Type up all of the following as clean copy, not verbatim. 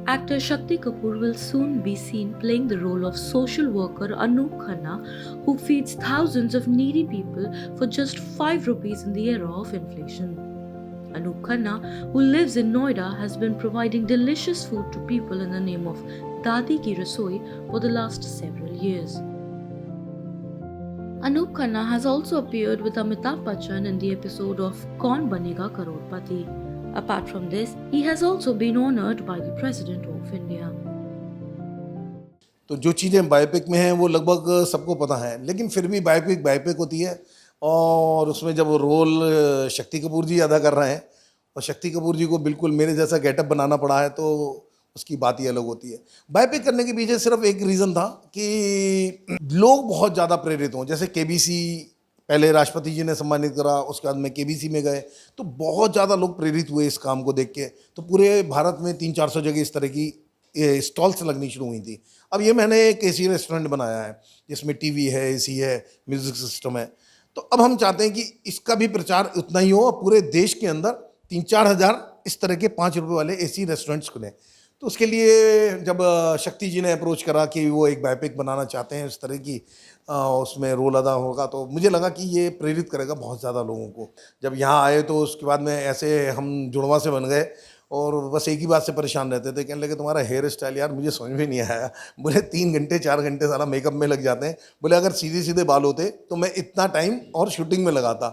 Actor Shakti Kapoor will soon be seen playing the role of social worker Anoop Khanna, who feeds thousands of needy people for just 5 rupees in the era of inflation. Anoop Khanna, who lives in Noida, has been providing delicious food to people in the name of Dadi Ki Rasoi for the last several years. Anoop Khanna has also appeared with Amitabh Bachchan in the episode of Kaun Banega Crorepati. Apart from this, he has also been honored by the President of India. तो जो चीज़ें biopic में हैं वो लगभग सबको पता है, लेकिन फिर भी बायोपिक बायोपिक होती है। और उसमें जब वो रोल शक्ति कपूर जी अदा कर रहे हैं और शक्ति कपूर जी को बिल्कुल मेरे जैसा गेटअप बनाना पड़ा है, तो उसकी बात ही अलग होती है। बायोपिक करने के पीछे सिर्फ एक रीज़न था कि लोग बहुत ज़्यादा प्रेरित हों। जैसे केबीसी पहले राष्ट्रपति जी ने सम्मानित करा, उसके बाद में केबीसी में गए, तो बहुत ज़्यादा लोग प्रेरित हुए इस काम को देख के। तो पूरे भारत में 300-400 जगह इस तरह की स्टॉल्स लगनी शुरू हुई थी। अब ये मैंने एक एसी रेस्टोरेंट बनाया है जिसमें टीवी है, एसी है, म्यूजिक सिस्टम है। तो अब हम चाहते हैं कि इसका भी प्रचार उतना ही हो और पूरे देश के अंदर 3-4 हज़ार इस तरह के 5 रुपये वाले एसी रेस्टोरेंट्स खुलें। तो उसके लिए जब शक्ति जी ने अप्रोच करा कि वो एक बायोपिक बनाना चाहते हैं इस तरह की, उसमें रोल अदा होगा, तो मुझे लगा कि ये प्रेरित करेगा बहुत ज़्यादा लोगों को। जब यहाँ आए तो उसके बाद में ऐसे हम जुड़वा से बन गए और बस एक ही बात से परेशान रहते थे। कहने लगे तुम्हारा हेयर स्टाइल यार मुझे समझ में नहीं आया। बोले 3 घंटे 4 घंटे सारा मेकअप में लग जाते हैं। बोले अगर सीधे सीधे बाल होते तो मैं इतना टाइम और शूटिंग में लगाता।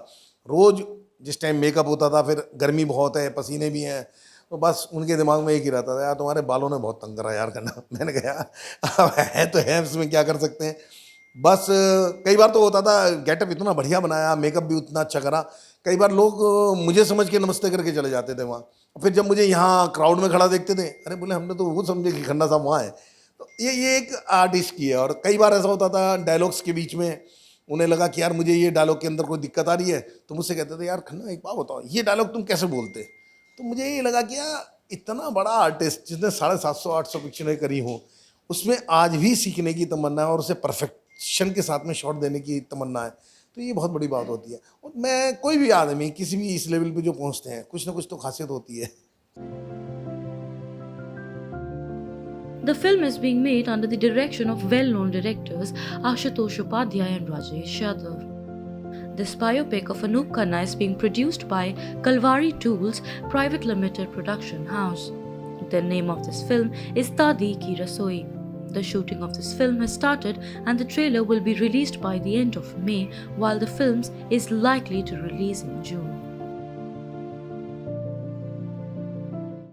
रोज़ जिस टाइम मेकअप होता था, फिर गर्मी बहुत है, पसीने भी हैं, तो बस उनके दिमाग में एक ही रहता था, यार तुम्हारे बालों ने बहुत तंग करा यार करना। मैंने कहा अब है तो है, इसमें क्या कर सकते हैं। बस कई बार तो होता था गेटअप इतना बढ़िया बनाया, मेकअप भी उतना अच्छा करा, कई बार लोग मुझे समझ के नमस्ते करके चले जाते थे वहाँ। फिर जब मुझे यहाँ क्राउड में खड़ा देखते थे, अरे बोले हमने तो वो समझे कि खन्ना साहब वहाँ है। तो ये एक आर्टिस्ट की है। और कई बार ऐसा होता था डायलॉग्स के बीच में उन्हें लगा कि यार मुझे ये डायलॉग के अंदर कोई दिक्कत आ रही है, तो मुझसे कहते थे यार खन्ना एक बात बताओ ये डायलॉग तुम कैसे बोलते। तो मुझे ये लगा कि यार इतना बड़ा आर्टिस्ट जिसने 750-800 पिक्चरें करी हों, उसमें आज भी सीखने की तमन्ना है और उसे परफेक्शन के साथ में शॉट देने की तमन्ना है, तो ये बहुत बड़ी बात होती है। और मैं कोई भी आदमी किसी भी इस लेवल पे जो पहुंचते हैं, कुछ ना कुछ तो खासियत होती है। The film is being made under the direction of well-known directors Ashutosh Upadhyay and Rajesh Yadav. This biopic of Anoop Khanna is being produced by Kalvari Tools Private Limited Production House. The name of this film is Dadi Ki Rasoi. The shooting of this film has started and the trailer will be released by the end of May, while the film is likely to release in June.